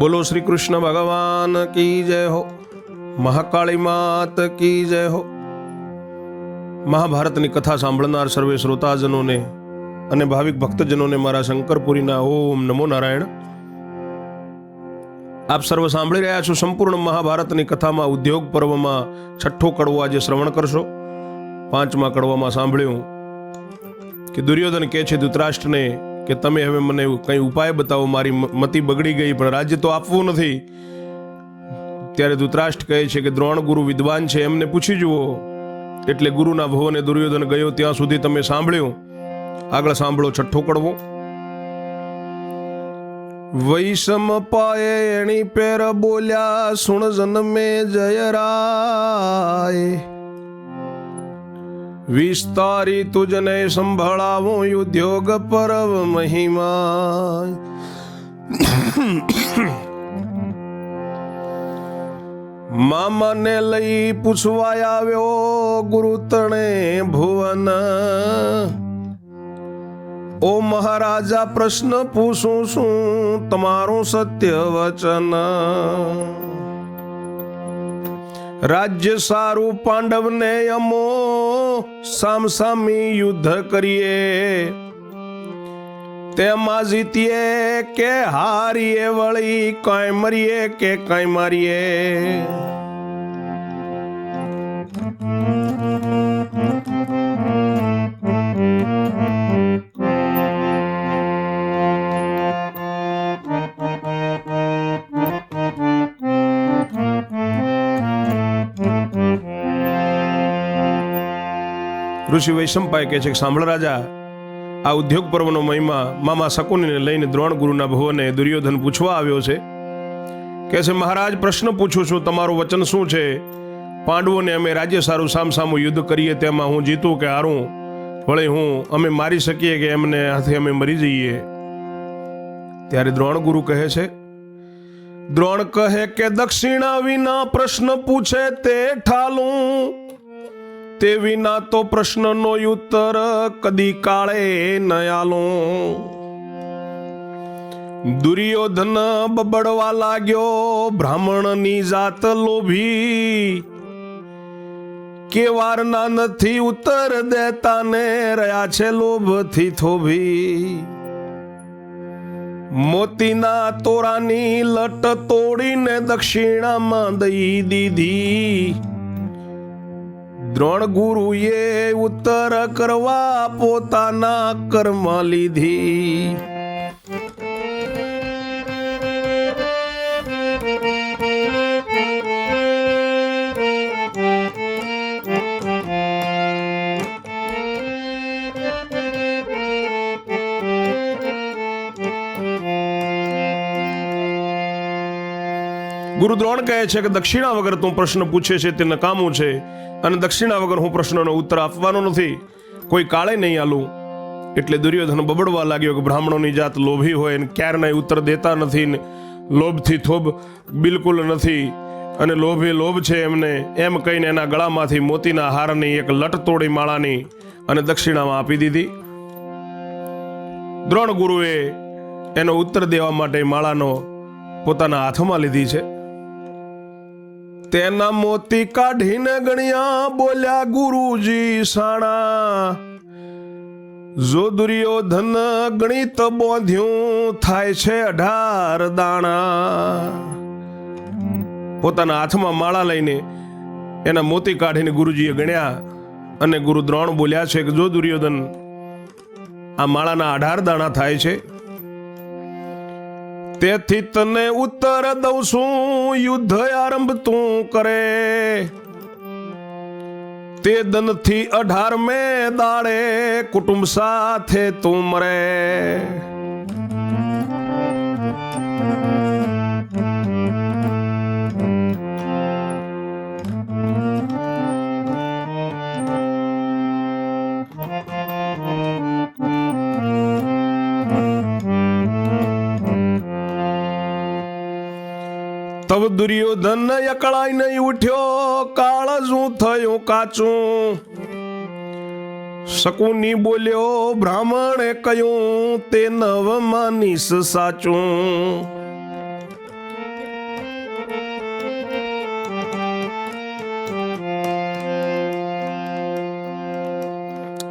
બોલો શ્રી કૃષ્ણ ભગવાન કી જય હો, મહાકાળી માત કી જય હો। મહાભારતની કથા સાંભળનાર સર્વે શ્રોતાજનોને અને ભાવિક ભક્તજનોને મારા શંકરપુરીના ઓમ નમો નારાયણ। આપ સર્વ સાંભળી રહ્યા છો સંપૂર્ણ મહાભારતની કથામાં ઉદ્યોગ પર્વમાં છઠ્ઠો કડવો આજે શ્રવણ કરશો। પાંચમા કડવામાં સાંભળ્યું કે દુર્યોધન કહે છે ધૃતરાષ્ટ્રને કે તમે હવે મને કંઈ ઉપાય બતાવો, મારી મતિ બગડી ગઈ પણ રાજ્ય તો આપવું નથી। ત્યારે ધૃતરાષ્ટ્ર કહે છે કે દ્રોણ ગુરુ વિદ્વાન છે, એમને પૂછી જુઓ। એટલે ગુરુના ભવને દુર્યોધન ગયો। ત્યાં સુધી તમે સાંભળ્યું, આગળ સાંભળો છઠ્ઠો કડવો। વૈષમ પાયે એણી પેર બોલ્યા સુણ જન્મે જયરાય, વિસ્તારી તુજને સંભળાવો ઉદ્યોગ પર્વ મહિમા। મામાને લઈ પૂછવા આવ્યો ગુરુ તણે ભુવન, ઓ મહારાજા પ્રશ્ન પૂછું છું તમારું સત્ય વચન। રાજ્ય સારું પાંડવને અમો સામસામી યુદ્ધ કરીએ, તેમાં જીતીએ કે હારીએ, વળી કાંઈ મરીએ કે કાંઈ મારીએ। ઋષિ વૈશંપાય કહે છે કે સાંભળ રાજા, આ ઉદ્યોગ પર્વનો મહિમા મામા શકુનીને લઈને દ્રોણ ગુરુના ભવને દુર્યોધન પૂછવા આવ્યો છે। કહે છે મહારાજ પ્રશ્ન પૂછું છું, તમારું વચન શું છે? પાંડવોને અમે રાજ્ય સારું સામસામું યુદ્ધ કરીએ, તેમાં હું જીતું કે હારું, વળી અમે મારી શકીએ કે એમને હાથે અમે મરી જઈએ? ત્યારે દ્રોણ ગુરુ કહે છે, દ્રોણ કહે કે દક્ષિણા વિના પ્રશ્ન પૂછે તે ઠાલું, તે વિના તો પ્રશ્નનો ઉત્તર કદી કાળે ન આલું। દુર્યોધન બબડવા લાગ્યો બ્રાહ્મણની જાત લોભી, કે વારના નથી ઉત્તર દેતા ને રહ્યા છે લોભથી થોભી। મોતીના તોરાની લટ તોડીને દક્ષિણામાં દઈ દીધી, દ્રોણ ગુરુએ ઉત્તર કરવા પોતાના કર્મ લીધી। ગુરુ દ્રોણ કહે છે કે દક્ષિણા વગર તું પ્રશ્ન પૂછે છે તે નકામું છે, અને દક્ષિણા વગર હું પ્રશ્નનો ઉત્તર આપવાનો નથી, કોઈ કાળે નહીં આલું। એટલે દુર્યોધન બબડવા લાગ્યો કે બ્રાહ્મણોની જાત લોભી હોય ને ક્યારના ઉત્તર દેતા નથી, ને લોભથી થોભ બિલકુલ નથી, અને લોભે લોભ છે એમને, એમ કહીને એના ગળામાંથી મોતીના હારની એક લટ તોડી માળાની અને દક્ષિણામાં આપી દીધી। દ્રોણ ગુરુએ એનો ઉત્તર દેવા માટે માળાનો પોતાના હાથમાં લીધી છે। તેના મોતી કાઢીને ગણ્યા બોલ્યા ગુરુજી સાણા, જો દુર્યોધન ગણિત બોધ્યું થાય છે 18 દાણા। પોતાના હાથમાં માળા લઈને એના મોતી કાઢીને ગુરુજીએ ગણ્યા, અને ગુરુ દ્રોણ બોલ્યા છે કે જો દુર્યોધન આ માળાના 18 દાણા થાય છે, તેથી તને ઉત્તર દઉં છું યુદ્ધ આરંભ તું કરે, તે દનથી 18 દાડે કુટુંબ સાથે તું મરે। તબ દુર્યોધન એકળાઈ નહીં ઉઠ્યો, કાળજું થયું કાચું। શકુની બોલ્યો બ્રાહ્મણે કહ્યું તે નવ માનીશ સાચું।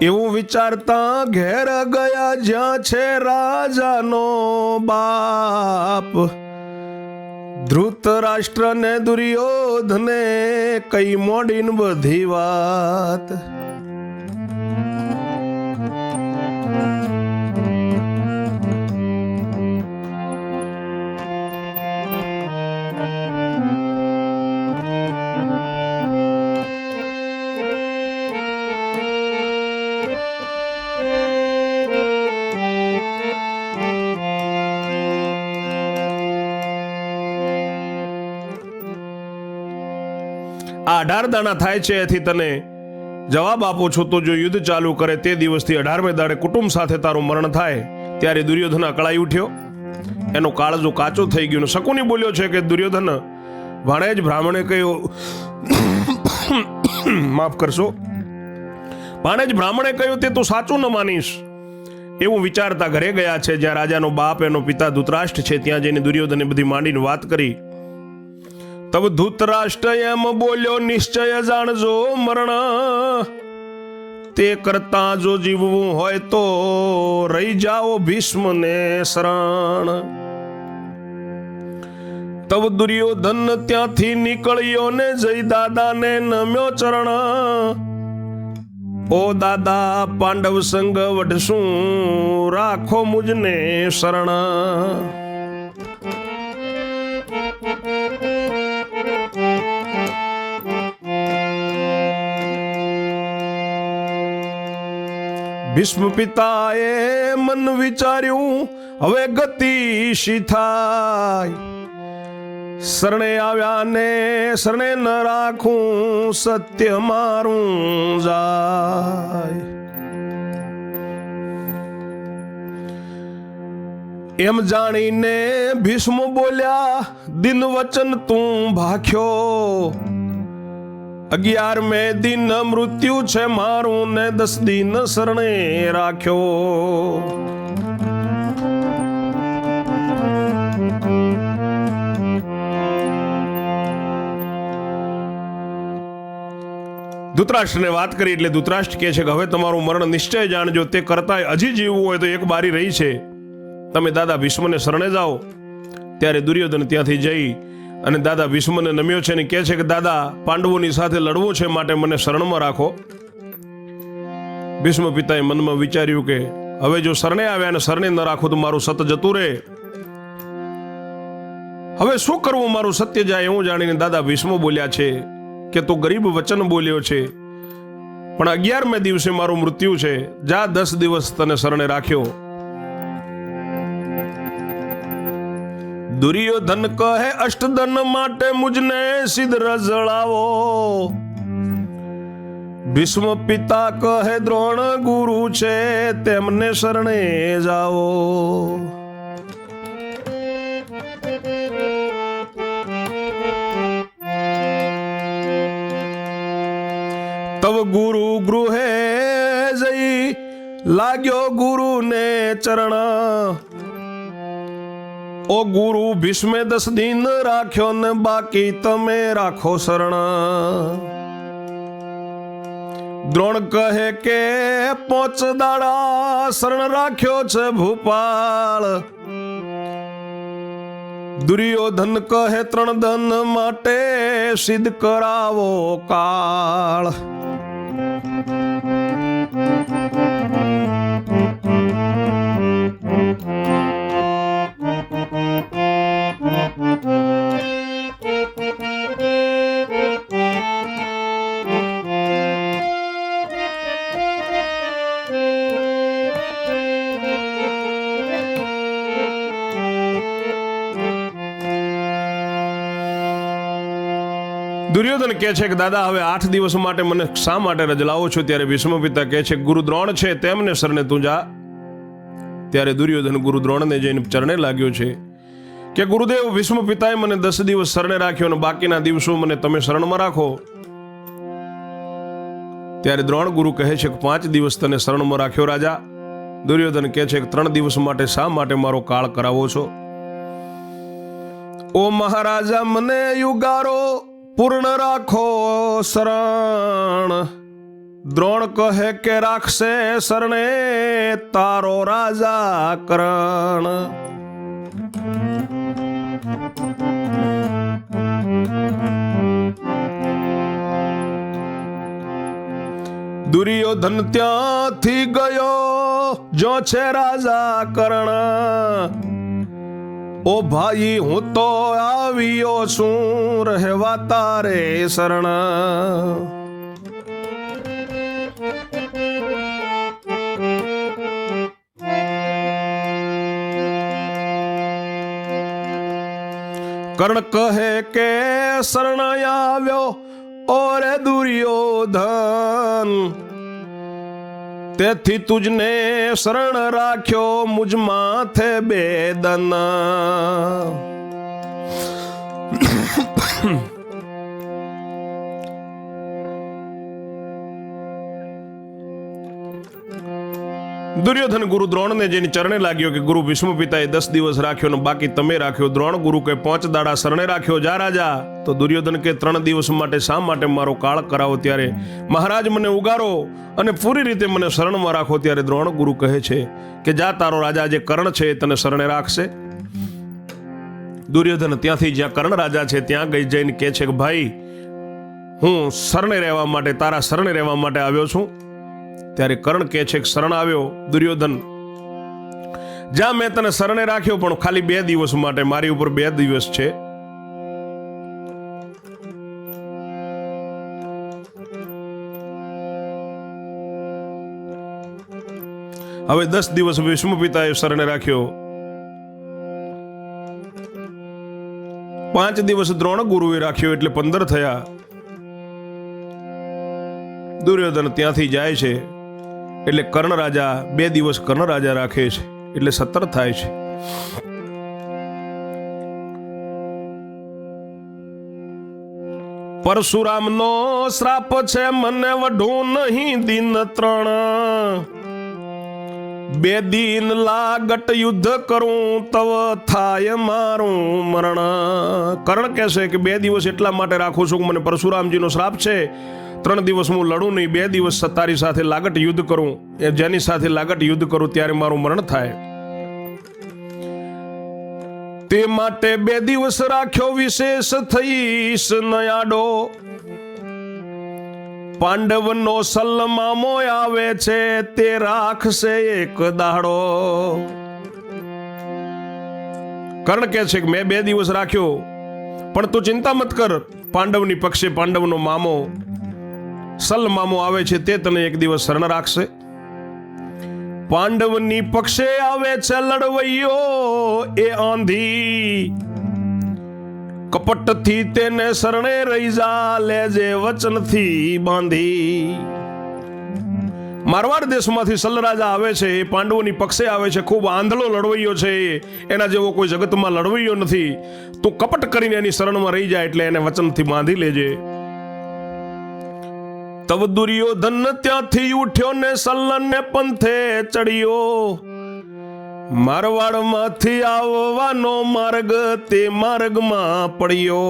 એવું વિચારતા ઘેર ગયા જ્યાં છે રાજાનો બાપ. ધૃતરાષ્ટ્ર ને દુર્યોધને કઈ મોડીન બધી વાત. આ 18 દાણા થાય છે, એથી તને જવાબ આપો છો તો જો યુદ્ધ ચાલુ કરે તે દિવસથી 18મે દાડે કુટુંબ સાથે તારું મરણ થાય. ત્યારે દુર્યોધન અકળાઈ ઉઠ્યો, એનો કાળજો કાચો થઈ ગયો. શકુની બોલ્યો છે કે દુર્યોધન ભાણેજ બ્રાહ્મણે કહ્યું માફ કરશો, ભાણેજ બ્રાહ્મણે કહ્યું તે તું સાચું ન માનીશ. એવું વિચારતા ઘરે ગયા છે જ્યાં રાજાનો બાપ એનો પિતા ધૃતરાષ્ટ્ર છે. ત્યાં જઈને દુર્યોધને બધી માંડીને વાત કરી. તબ ધૃતરાષ્ટ્ર એમ બોલ્યો, નિશ્ચય જાણજો મરણ, તે કરતા જો જીવવું હોય તો રહી જાઓ ભીષ્મને શરણ. તબ દુર્યોધન ત્યાંથી નીકળ્યો ને જઈ દાદાને નમ્યો ચરણ. ઓ દાદા પાંડવ સંગ વઢશું, રાખો મુજને શરણ. ભીષ્મ પિતાએ મન વિચાર્યું, હવે ગતિ શી થાય. શરણે આવ્યા ને શરણે ન રાખું, સત્ય મારું જાય. એમ જાણીને ભીષ્મ બોલ્યા, દિન વચન તું ભાખ્યો. 11મે દિન મૃત્યુ છે મારું ને 10 દિન શરણે રાખ્યો. ધૃતરાષ્ટ્રને વાત કરી એટલે ધૃતરાષ્ટ્ર કહે છે કે હવે તમારું મરણ નિશ્ચય જાણજો. તે કરતા હજી જીવવું હોય તો એક બારી રહી છે, તમે દાદા ભીષ્મને શરણે જાઓ. ત્યારે દુર્યોધન ત્યાંથી જઈ અને દાદા ભીષ્મને નમ્યો છે અને કહે છે કે દાદા પાંડવોની સાથે લડવું છે, માટે મને શરણમાં રાખો. ભીષ્મ પિતાએ મનમાં વિચાર્યું કે હવે જો શરણે આવ્યા અને શરણે ન રાખો તો મારું સત જતું રહે. હવે શું કરવું, મારું સત્ય જાય. એવું જાણીને દાદા ભીષ્મ બોલ્યા છે કે તું ગરીબ વચન બોલ્યો છે, પણ 11મે દિવસે મારું મૃત્યુ છે. જા 10 દિવસ તને શરણે રાખ્યો. દુર્યોધન કહે અષ્ટદન માટે મુજને સિદ્ધ રજળાવો. ભીષ્મ પિતા કહે દ્રોણ ગુરુ છે તેમને શરણે જાઓ. તવ ગુરુ ગૃહે જઈ લાગ્યો ગુરુને ચરણ. ઓ ગુરુ ભીષ્મે 10 દિન રાખ્યો ને બાકી તમે રાખો શરણ. દ્રોણ કહે કે 5 દાડા શરણ રાખ્યો છે ભૂપાળ. દુર્યોધન કહે 3 દન માટે સિદ્ધ કરાવો કાળ. દુર્યોધન કહે છે કે દાદા હવે 8 દિવસ માટે મને શા માટે રજલાવો છો? ત્યારે ભીષ્મ પિતા કહે છે ગુરુ દ્રોણ છે તેમને શરણે તું જા. ત્યારે દુર્યોધન ગુરુ દ્રોણને જઈને ચરણે લાગ્યો છે કે ગુરુદેવ ભીષ્મ પિતાએ મને 10 દિવસ શરણે રાખ્યો અને બાકીના દિવસો મને તમે શરણમાં રાખો. ત્યારે દ્રોણ ગુરુ કહે છે કે 5 દિવસ તને શરણમાં રાખ્યો રાજા. દુર્યોધન કહે છે કે 3 દિવસ માટે શા માટે મારો કાળ કરાવો છો? ઓ મહારાજા મને યુગારો પૂર્ણ રાખો શરણ. દ્રોણ કહે કે રાખશે શરણે તારો રાજા કરણ. દુર્યોધન ત્યાંથી ગયો જો છે રાજા કરણ. ઓ ભાઈ હું તો આવ્યો છું રહેવા તારે શરણ. કર્ણ કહે કે શરણ આવ્યો ઓરે દુર્યોધન. તેથી તુજને શરણ રાખ્યો મુજ માથે બેદન. દુર્યોધન ગુરુ દ્રોણને જેની ચરણે લાગ્યો કે ગુરુ ભીષ્મ પિતાએ 10 દિવસ રાખ્યો ને બાકી તમે રાખ્યો. દ્રોણ ગુરુ કે 5 દાડા શરણે રાખ્યો જા રાજા. તો દુર્યોધન કે 3 દિવસ માટે શા માટે મારો કાળ કરાવો? ત્યારે મહારાજ મને ઉગારો અને પૂરી રીતે મને શરણમાં રાખો. ત્યારે દ્રોણ ગુરુ કહે છે કે જા તારો રાજા જે કર્ણ છે તને શરણે રાખશે. દુર્યોધન ત્યાંથી જ્યાં કર્ણ રાજા છે ત્યાં જઈને કહે છે કે ભાઈ હું શરણે રહેવા માટે તારા શરણે રહેવા માટે આવ્યો છું. ત્યારે કર્ણ કહે છે કે શરણ આવ્યો દુર્યોધન જા મેં તને શરણે રાખ્યો પણ ખાલી 2 દિવસ માટે. મારી ઉપર 2 દિવસ છે. હવે 10 દિવસ ભીષ્મ પિતાએ શરણે રાખ્યો. 5 દિવસ દ્રોણ ગુરુએ રાખ્યો એટલે 15 થયા. દુર્યોધન ત્યાંથી જાય છે એટલે કર્ણ રાજા 2 દિવસ કર્ણ રાજા રાખે છે એટલે 17 થાય છે. પરશુરામનો શ્રાપ છે મને વઢું નહીં દિન 3. 2 દિન લાગટ યુદ્ધ કરું તવ થાય મારું મરણ. કર્ણ કહેશે કે 2 દિવસ એટલા માટે રાખું છું કે મને પરશુરામજીનો શ્રાપ છે. 3 દિવસ હું લડું નહીં, 2 દિવસ તારી સાથે લાગટ યુદ્ધ કરું. એ જેની સાથે લાગટ યુદ્ધ કરું ત્યારે મારું મરણ થાય. તે માટે 2 દિવસ રાખ્યો વિશેષ થઈશ નયાડો. પાંડવનો સલ્લમામો આવે છે તે રાખશે એક દાડો. કર્ણ કહે છે કે મેં 2 દિવસ રાખ્યો પણ તું ચિંતા મત કર. પાંડવની પક્ષે પાંડવનો મામો સલ્લમામો આવે છે તે તને એક દિવસ શરણ રાખશે. પાંડવની પક્ષે આવે છે લડવૈયો એ આંધી. કપટથી તેને શરણે રહી જા લેજે વચનથી બાંધી. મારવાડ દેશમાંથી સલ્લરાજા આવે છે એ પાંડવોની પક્ષે આવે છે. ખૂબ આંધળો લડવૈયો છે. એના જેવો કોઈ જગતમાં લડવૈયો નથી. તું કપટ કરીને એની શરણમાં રહી જાય એટલે એને વચનથી બાંધી લેજે. તવ દુર્યોધન ત્યાંથી ઉઠ્યો ને સલ્લને પંથે ચડ્યો. મારવાડમાંથી આવવાનો માર્ગ તે માર્ગમાં પડ્યો.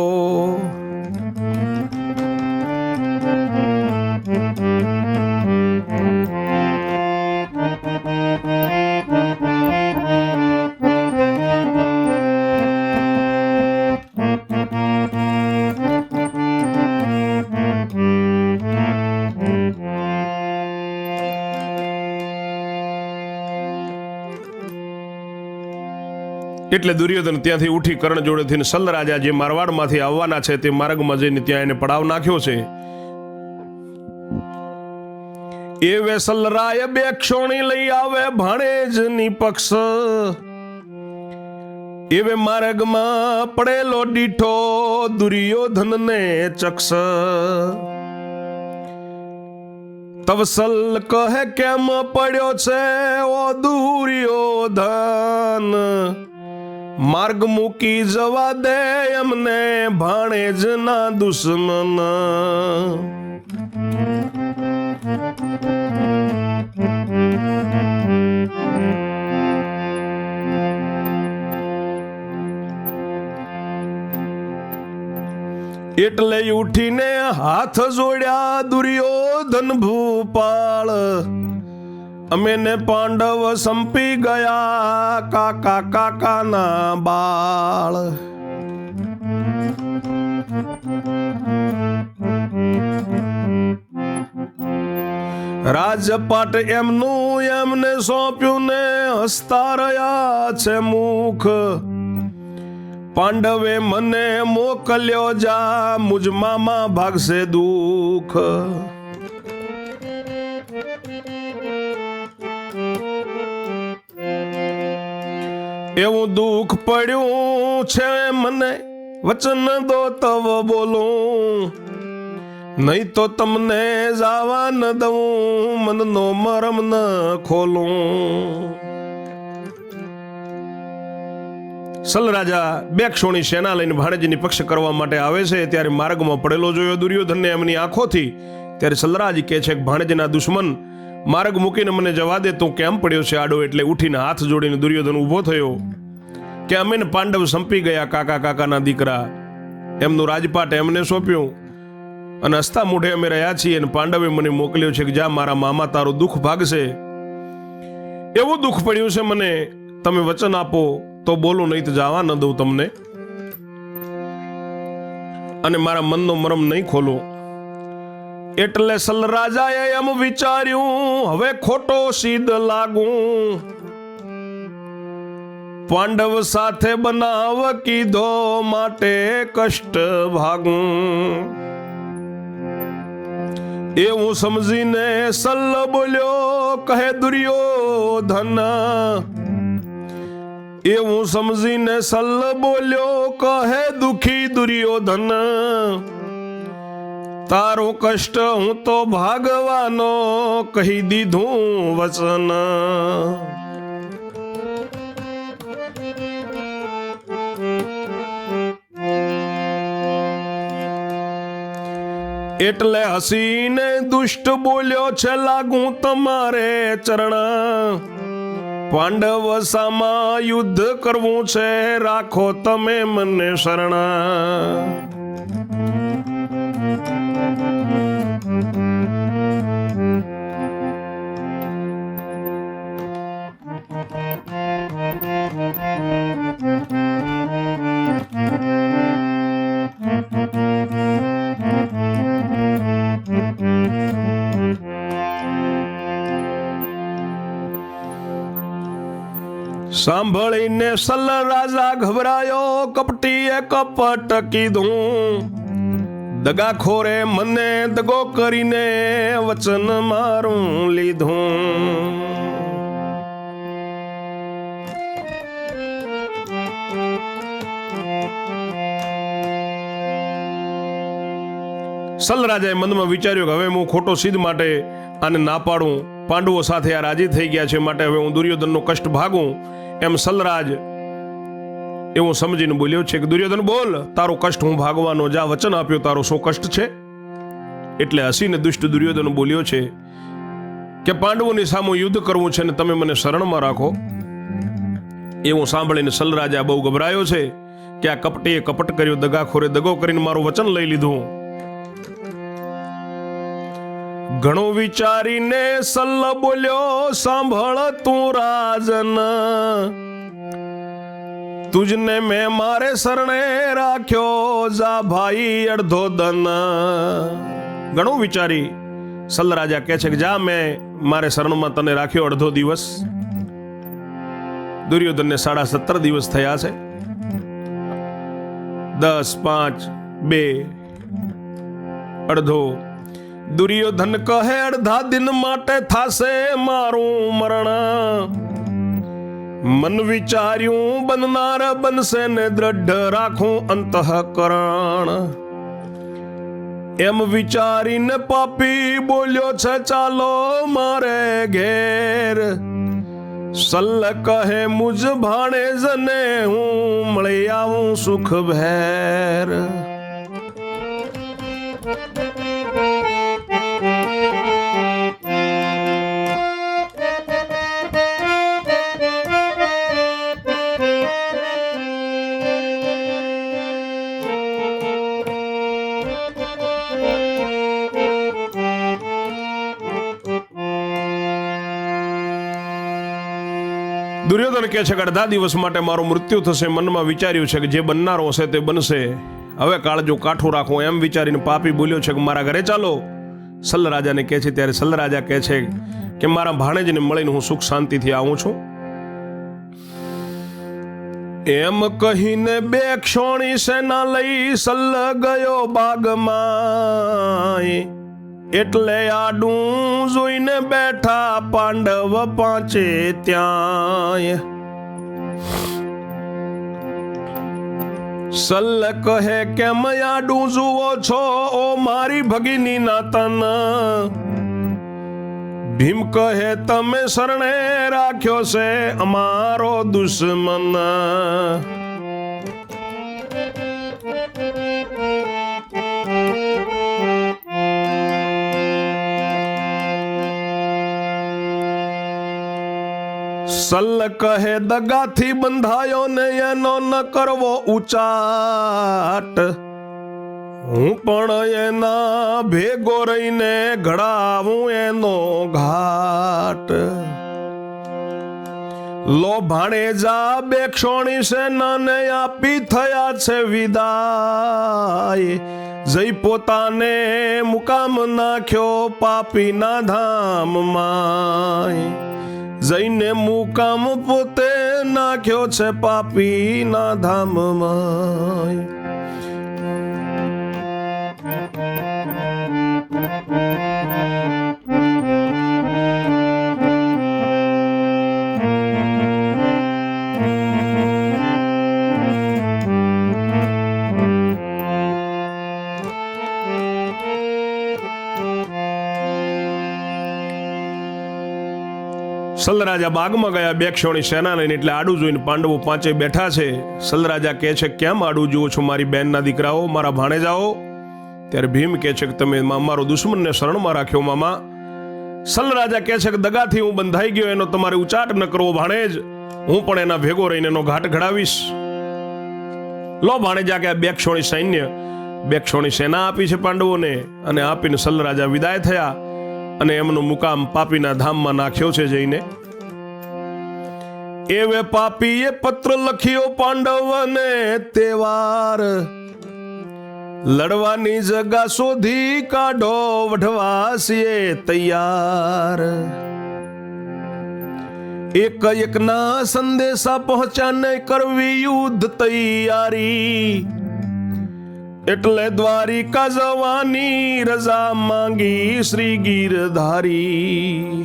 એટલે દુર્યોધન ત્યાંથી ઉઠી કર્ણ જોડેથી સલ્લ રાજા જે મારવાડમાંથી આવવાના છે તે માર્ગમાં જઈને ત્યાં એને પડાવ નાખ્યો છે. એ વેસલરાય 2 ક્ષોણી લઈ આવે ભાણેજની પક્ષ. એવે માર્ગમાં પડેલો દીઠો દુર્યોધનને ચક્ષ. તવસલ કહે કેમ પડ્યો છે ઓ દુર્યોધન. માર્ગ મૂકી જવા દે એમને ભાણેજના દુશ્મન. એટલે ઉઠીને હાથ જોડ્યા દુર્યોધન ભૂપાળ, અમે ને પાંડવ સંપી ગયા કાકા કાકાના બાળ. રાજપાટ એમનું એમને સોંપ્યું ને હસતા રહ્યા છે મુખ. પાંડવે મને મોકલ્યો જા મુજ મામા ભાગશે દુઃખ. એવું દુઃખ પડ્યું છે મને વચન દો તવ બોલું, નહીં તો તમને જાવા ન દઉં મનનો મરમ ન ખોલું. સલ રાજા બેક્ષોણી સેના લઈને ભાણેજીની પક્ષ કરવા માટે આવે છે ત્યારે માર્ગમાં પડેલો જોયો દુર્યોધનને એમની આંખોથી. ત્યારે સલરાજ કહે છે કે ભાણેજીના દુશ્મન માર્ગ મૂકીને મને જવા દે, તું કેમ પડ્યો છે આડો? એટલે ઉઠીને હાથ જોડીને દુર્યોધન ઊભો થયો કે અમે ને પાંડવ સંપી ગયા કાકા કાકાના દીકરા. એમનું રાજપાટ એમને સોંપ્યું અને હસતા મોઢે અમે રહ્યા છીએ અને પાંડવે મને મોકલ્યો છે કે જા મારા મામા તારું દુઃખ ભાગશે. એવું દુઃખ પડ્યું છે મને, તમે વચન આપો તો બોલું, નહીં તો જવા ન દઉં તમને અને મારા મનનો મરમ નહીં ખોલું. એટલે સલરાજાએ એમ વિચાર્યું હવે ખોટો સિદ્ધ લાગું, પાંડવ સાથે બનાવ કીધો માટે કષ્ટ ભાગું. એવું સમજીને સલ્લ બોલ્યો કહે દુર્યોધન, એવું સમજીને સલ્લ બોલ્યો કહે દુખી દુર્યોધન, તારું કષ્ટ હું તો ભાગવાનો કહી દીધું વચન. એટલે હસીને દુષ્ટ બોલ્યો છે લાગું તમારે ચરણ, પાંડવ સામા યુદ્ધ કરવું છે રાખો તમે મને શરણ. સાંભળીને સલ રાજા ગભરાયો, કપટીએ કપટ કીધું, દગાખોરે મને દગો કરીને વચન મારું લીધું. સલ રાજાએ મનમાં વિચાર્યું કે હવે હું ખોટો સિદ્ધ માટે આને ના પાડું, પાંડવો સાથે આ રાજી થઈ ગયા છે માટે હવે હું દુર્યોધનનો કષ્ટ ભાગું. એમ સલરાજ એવું સમજીને બોલ્યો છે કે દુર્યોધન બોલ, તારો કષ્ટ હું ભાગવાનો, જા વચન આપ્યો, તારો શું કષ્ટ છે? એટલે હસીને દુષ્ટ દુર્યોધન બોલ્યો છે કે પાંડવોની સામે યુદ્ધ કરવું છે ને તમે મને શરણમાં રાખો. એવું સાંભળીને સલરાજા બહુ ગભરાયો છે કે આ કપટીએ કપટ કર્યો, દગાખોરે દગો કરીને મારું વચન લઈ લીધું. ઘણું વિચારીને સલ્લ બોલ્યો સાંભળ તું રાજન, તુજને મેં મારે શરણે રાખ્યો જા ભાઈ અડધો દન. ઘણું વિચારી સલ્લ રાજા કહે છે કે જા મેં મારે શરણમાં તને રાખ્યો અડધો દિવસ. દુર્યોધનને 17.5 દિવસ થયા છે. 10, 5, 2, અડધો. દુર્યોધન કહે અડધા દિન માટે થાશે મારું મરણ, મન વિચાર્યું બનનાર બનશે ને દ્રઢ રાખું અંતઃકરણ. એમ વિચારીને પાપી બોલ્યો છે ચાલો મારે ઘેર, સલ્લ કહે મુજ ભાણેજને હું મળી આવું સુખ ભેર. દુર્યોધન કહે છે કે અડધા દિવસ માટે મારું મૃત્યુ થશે, મનમાં વિચાર્યું છે કે જે બનનારો હશે તે બનશે, હવે કાળજો કાઠું રાખો, એમ વિચારીને પાપી બોલ્યો છે કે મારા ઘરે ચાલો. સલ્લ રાજાને કહે છે ત્યારે સલ્લ રાજા કહે છે કે મારા ભાણેજને મળીને હું સુખ શાંતિથી આવું છું. એમ કહીને બે ક્ષોણી સેના લઈ સલ્લ ગયો બાગમાં, એટલે આડું જોઈને બેઠા પાંડવ પાંચે ત્યાં. સલ્લ કહે કેમ આડું જુઓ છો ઓ મારી ભગીની નાતન. ભીમ કહે તમે શરણે રાખ્યો છે અમારો દુશ્મન. સલ્લ કહે દગાથી બંધાયો ને એનો ન કરવો ઉચાટ, હું પણ એના ભેગો રહીને ઘડાવું એનો ઘાટ. લો ભાણેજા બે ક્ષોણી સેનાને આપી થયા છે વિદાય, જઈ પોતાને મુકામ નાખ્યો પાપીના ધામમાં. જઈને મુકામ પોતે નાખ્યો છે પાપીના ધામમાં. સલરાજા બાગમાં ગયા બે ક્ષોણી સેના લઈને, એટલે આડું જોઈને પાંડવો પાંચે બેઠા છે. સલરાજા કહે છે કેમ આડું જુઓ છો મારી બહેનના દીકરાઓ, મારા ભાણેજાઓ. ત્યારે ભીમ કહે છે કે તમે મારો દુશ્મનને શરણમાં રાખ્યો મામા. સલરાજા કહે છે કે દગાથી હું બંધાઈ ગયો, એનો તમારે ઉચાટ ન કરવો ભાણેજ, હું પણ એના ભેગો રહીને એનો ઘાટ ઘડાવીશ. લો ભાણેજા કે બે ક્ષોણી સૈન્ય, બે ક્ષોણી સેના આપી છે પાંડવોને, અને આપીને સલરાજા વિદાય થયા અને એમનો મુકામ પાપીના ધામમાં નાખ્યો છે જઈને. એવે પાપીએ પત્ર લખ્યો પાંડવને તેવાર, લડવાની જગા શોધી કાઢો વઢવાસીએ તૈયાર. એક એકના સંદેશા પહોંચાને કરવી યુદ્ધ તૈયારી, એટલે દ્વારિકા જવાની રજા માંગી શ્રી ગીરધારી.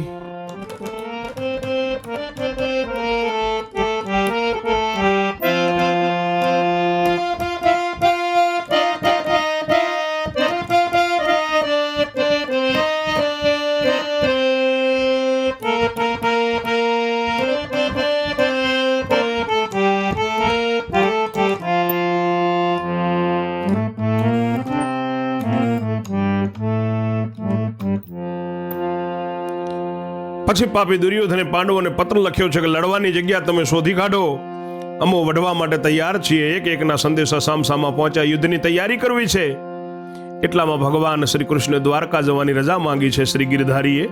પછી પાપી દુર્યોધને પાંડવોને પત્ર લખ્યો છે કે લડવાની જગ્યા તમે શોધી કાઢો, અમો વઢવા માટે તૈયાર છીએ. એક એકના સંદેશા સામસામા પહોંચ્યા, યુદ્ધની તૈયારી કરવી છે. એટલામાં ભગવાન શ્રી કૃષ્ણ દ્વારકા જવાની રજા માંગી છે શ્રી ગિરધારીએ.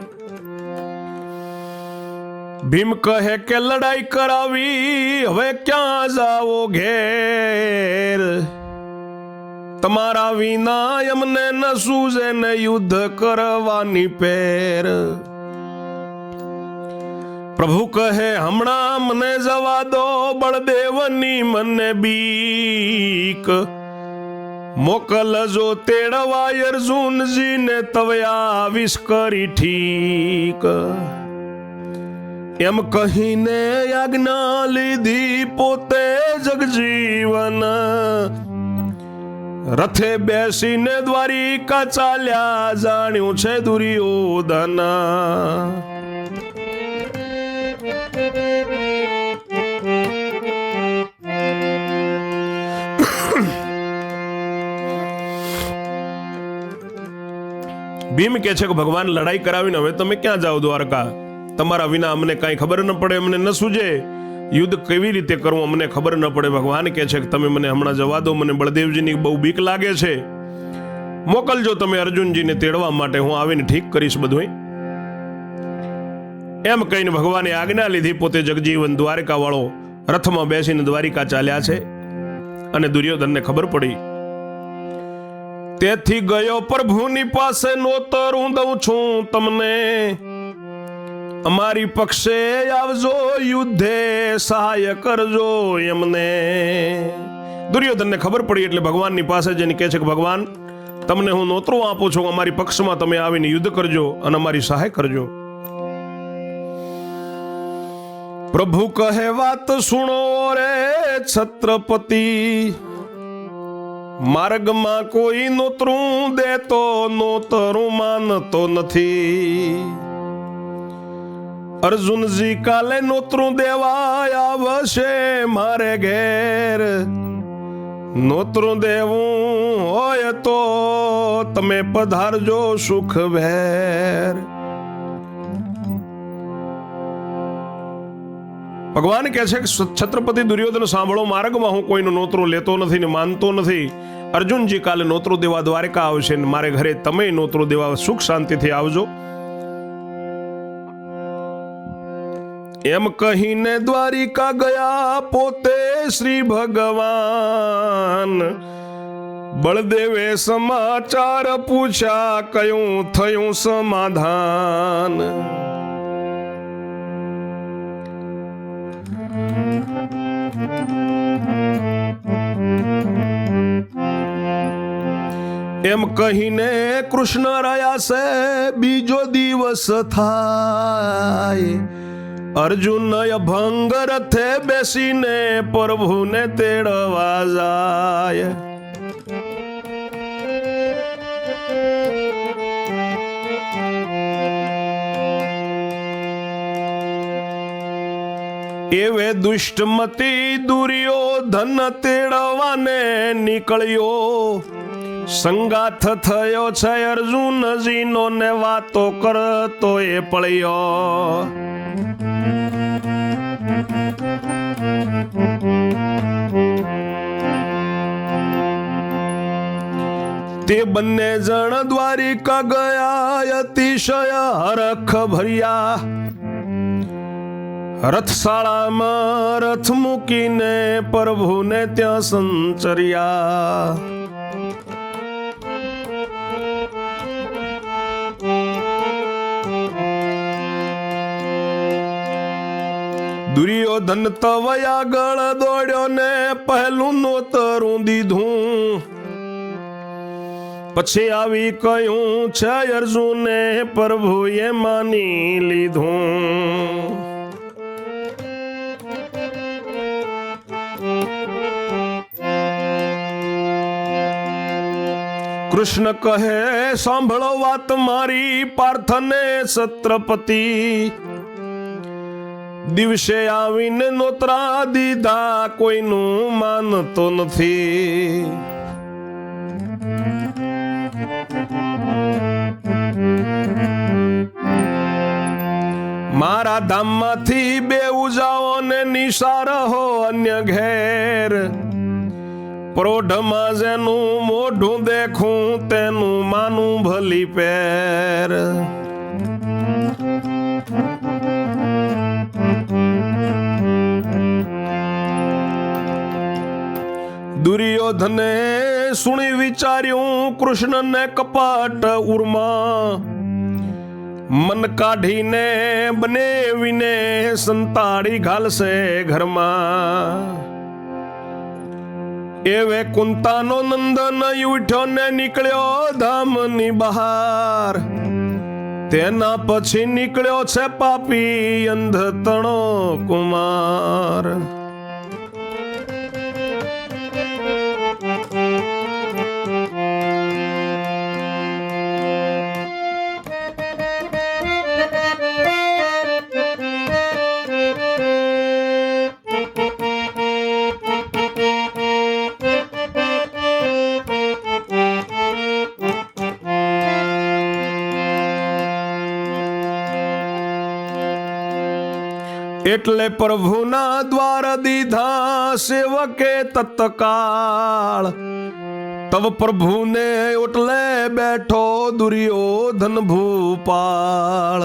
ભીમ કહે કે લડાઈ કરાવી હવે ક્યાં જાવો ઘેર, તમારા વિના એમને ન સૂઝે ને યુદ્ધ કરવાની પેર. પ્રભુ કહે હમણાં મને જવા દો, બળદેવની મને બીક, મોકલજો તેડવા અર્જુનજીને તવે આવીશ કરી ઠીક. એમ કહીને આજ્ઞા લીધી પોતે જગજીવન, રથે બેસીને દ્વારિકા ચાલ્યા જાણ્યું છે દુર્યોધન. ભીમ કહે છે કે ભગવાન લડાઈ કરાવીને હવે તમે ક્યાં જાઓ દ્વારકા, તમારા વિના અમને કાંઈ ખબર ન પડે, અમને ન સૂજે, યુદ્ધ કેવી રીતે કરવું અમને ખબર ન પડે. ભગવાન કહે છે કે તમે મને હમણાં જવા દો, મને બળદેવજીની બહુ બીક લાગે છે, મોકલજો તમે અર્જુનજીને તેડવા માટે, હું આવીને ઠીક કરીશ બધું. એમ કહીને ભગવાને આજ્ઞા લીધી. પોતે જગજીવન દ્વારિકા વાળો રથમાં બેસીને દ્વારિકા ચાલ્યા છે અને દુર્યોધનને ખબર પડી. તેથી ગયો પ્રભુની પાસે, નોતરું દઉં છું તમને, અમારી પક્ષે આવજો, યુદ્ધે સહાય કરજો એમને. દુર્યોધનને ખબર પડી એટલે ભગવાનની પાસે જઈને કહે છે કે ભગવાન, તમને હું નોતરું આપું છું, અમારી પક્ષમાં તમે આવીને યુદ્ધ કરજો અને અમારી સહાય કરજો. પ્રભુ કહે વાત સુણો રે છત્રપતિ, માર્ગમાં કોઈ નોતરું દેતો નોતરું માનતો નથી. અર્જુનજી કાલે નોતરું દેવા આવશે મારે ઘેર, નોતરું દેવું હોય તો તમે પધારજો સુખ ભેર. ભગવાન કહે છે કે છત્રપતિ દુર્યોધન સાંભળો, માર્ગમાં હું કોઈનું નોતરું લેતો નથી ને માનતો નથી. અર્જુનજી કાલે નોતરું દેવા દ્વારકા આવશે ને મારે ઘરે તમે નોતરું દેવા સુખ શાંતિથી આવજો. એમ કહીને દ્વારિકા ગયા પોતે શ્રી ભગવાન, બળદેવે સમાચાર પૂછ્યા કયું થયું સમાધાન. એમ કહીને કૃષ્ણ રહ્યા છે બીજો દિવસ થાય, અર્જુન અભંગ રથે બેસીને પ્રભુને તેડવા જાય. એવે દુષ્ટમતી દુર્યોધન તેડવાને નીકળ્યો, સંગાથ થયો છે અર્જુનજીનો ને વાતો કરતો એ પળ્યો. તે બંને જણ દ્વારિકા ગયા અતિશય હરખ ભર્યા, રથશાળામાં રથ મૂકીને પ્રભુને ત્યાં સંચર્યા. દુર્યોધન તવયા ગળ દોડ્યો ને પહેલું નોતરું દીધું, પછી આવી કયું છે અર્જુને પ્રભુએ માની લીધું. કૃષ્ણ કહે સાંભળો વાત મારી પાર્થને છત્રપતિ, દિવસે આવીને નોતરા દીધા કોઈનું માનતો નથી. મારા ધામમાંથી બેઉ જાઓ ને નિશાર હો અન્ય ઘેર, પ્રોઢમાં જેનું મોઢું દેખું તેનું માનું ભલી પેર. દુર્યોધને સુણી વિચાર્યું કૃષ્ણને કપટ ઉર્મા, મન કાઢીને બનેવીને સંતાડી ઘાલશે ઘરમાં. એવે કુંતાનો નંદન ઉઠ્યો ને નીકળ્યો ધામની બહાર, તેના પછી નીકળ્યો છે પાપી અંધતણો કુમાર. એટલે પ્રભુના દ્વાર દીધા સેવકે તત્કાળ, તબ પ્રભુને ઓટલે બેઠો દુર્યોધન ભૂપાળ.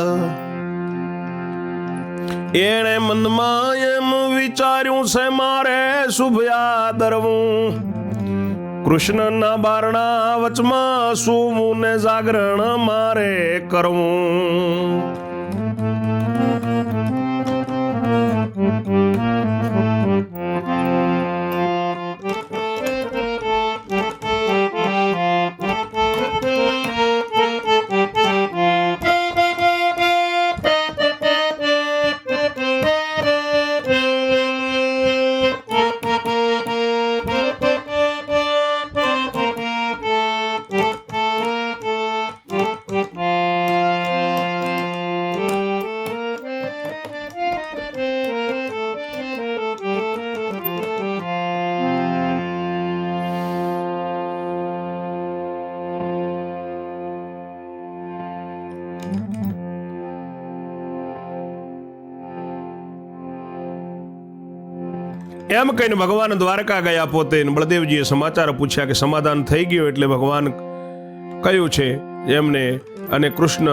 એણે મનમાં એમ વિચાર્યું છે મારે શુભ આદરવું, કૃષ્ણના બારણા વચમાં સૂવું ને જાગરણ મારે કરવું. એમ કહીને ભગવાન દ્વારકા ગયા પોતે. બળદેવજીએ સમાચાર પૂછ્યા કે સમાધાન થઈ ગયું, એટલે ભગવાન કહ્યું છે એમને, અને કૃષ્ણ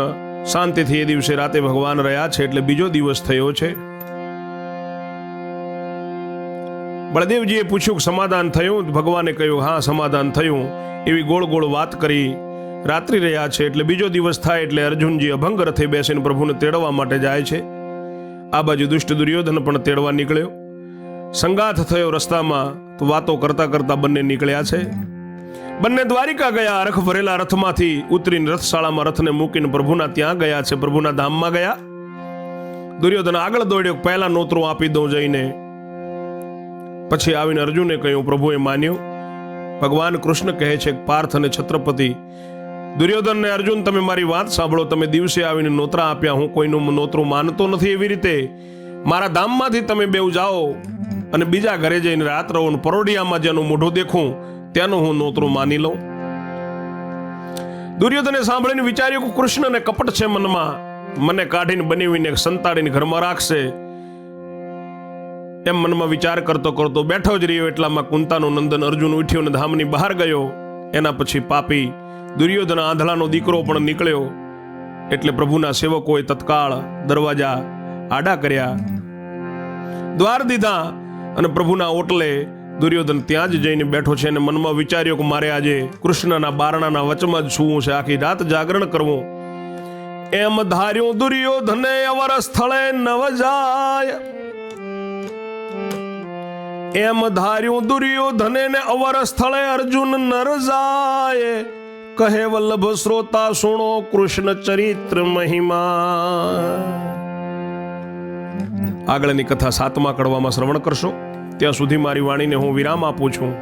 શાંતિથી એ દિવસે રાતે ભગવાન રહ્યા છે, એટલે બીજો દિવસ થયો છે. બળદેવજીએ પૂછ્યું કે સમાધાન થયું? ભગવાને કહ્યું હા સમાધાન થયું. એવી ગોળ ગોળ વાત કરી. રાત્રિ રહ્યા છે એટલે બીજો દિવસ થાય એટલે અર્જુનજી અભંગ રથે બેસીને પ્રભુને તેડવા માટે જાય છે. આ બાજુ દુષ્ટ દુર્યોધન પણ તેડવા નીકળ્યો. સંગાથ થયો રસ્તામાં, તો વાતો કરતા કરતા બંને નીકળ્યા છે. બંને દ્વારિકા ગયા. રખ ભરેલા રથમાંથી ઉતરીને રથશાળામાં રથને મૂકીને પ્રભુના ત્યાં ગયા છે, પ્રભુના ધામમાં ગયા. દુર્યોધન આગળ દોડ્યો, પહેલા નોતરું આપી દઉં જઈને. પછી આવીને અર્જુને કહ્યું, પ્રભુએ માન્યું. ભગવાન કૃષ્ણ કહે છે પાર્થ અને છત્રપતિ દુર્યોધન ને અર્જુન, તમે મારી વાત સાંભળો. તમે દિવસે આવીને નોતરા આપ્યા, હું કોઈનું નોતરું માનતો નથી. એવી રીતે મારા ધામમાંથી તમે બેઉ જાઓ અને બીજા ઘરે જઈને રાત રહો. પરોડિયામાં જેનું મોઢું દેખું ત્યાંનું હું નોતરું માની લઉં. દુર્યોધને સાંભળીને વિચાર્યું કે કૃષ્ણને કપટ છે મનમાં, મને કાઢીને બનાવીને સંતાડીને ઘરમાં રાખશે, એમ મનમાં વિચાર કરતો કરતો બેઠો જ રહ્યો. એટલામાં કુંતાનો નંદન અર્જુન ઉઠ્યો અને ધામની બહાર ગયો. એના પછી પાપી દુર્યોધન આંધળાનો દીકરો પણ નીકળ્યો. એટલે પ્રભુના સેવકોએ તત્કાળ દરવાજા આડા કર્યા, દ્વાર દીધા, અને પ્રભુના ઓટલે દુર્યોધન ત્યાં જ જઈને બેઠો છે. અને મનમાં વિચાર્યો કે મારે આજે કૃષ્ણના બારણાના વચમાં જ સૂવું છે, આખી રાત જાગરણ કરવું. એમ ધાર્યું દુર્યોધને અવર સ્થળે નવ જાય. એમ ધાર્યું દુર્યોધને ને અવર સ્થળે અર્જુન નર જાય. કહે વલ્લભ શ્રોતા સુણો કૃષ્ણ ચરિત્ર મહિમા. આગળની કથા 7મા કડવામાં શ્રવણ કરશો. ત્યાં સુધી મારી વાણીને હું વિરામ આપું છું.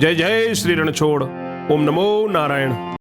જય જય શ્રી રણછોડ. ઓમ નમો નારાયણ.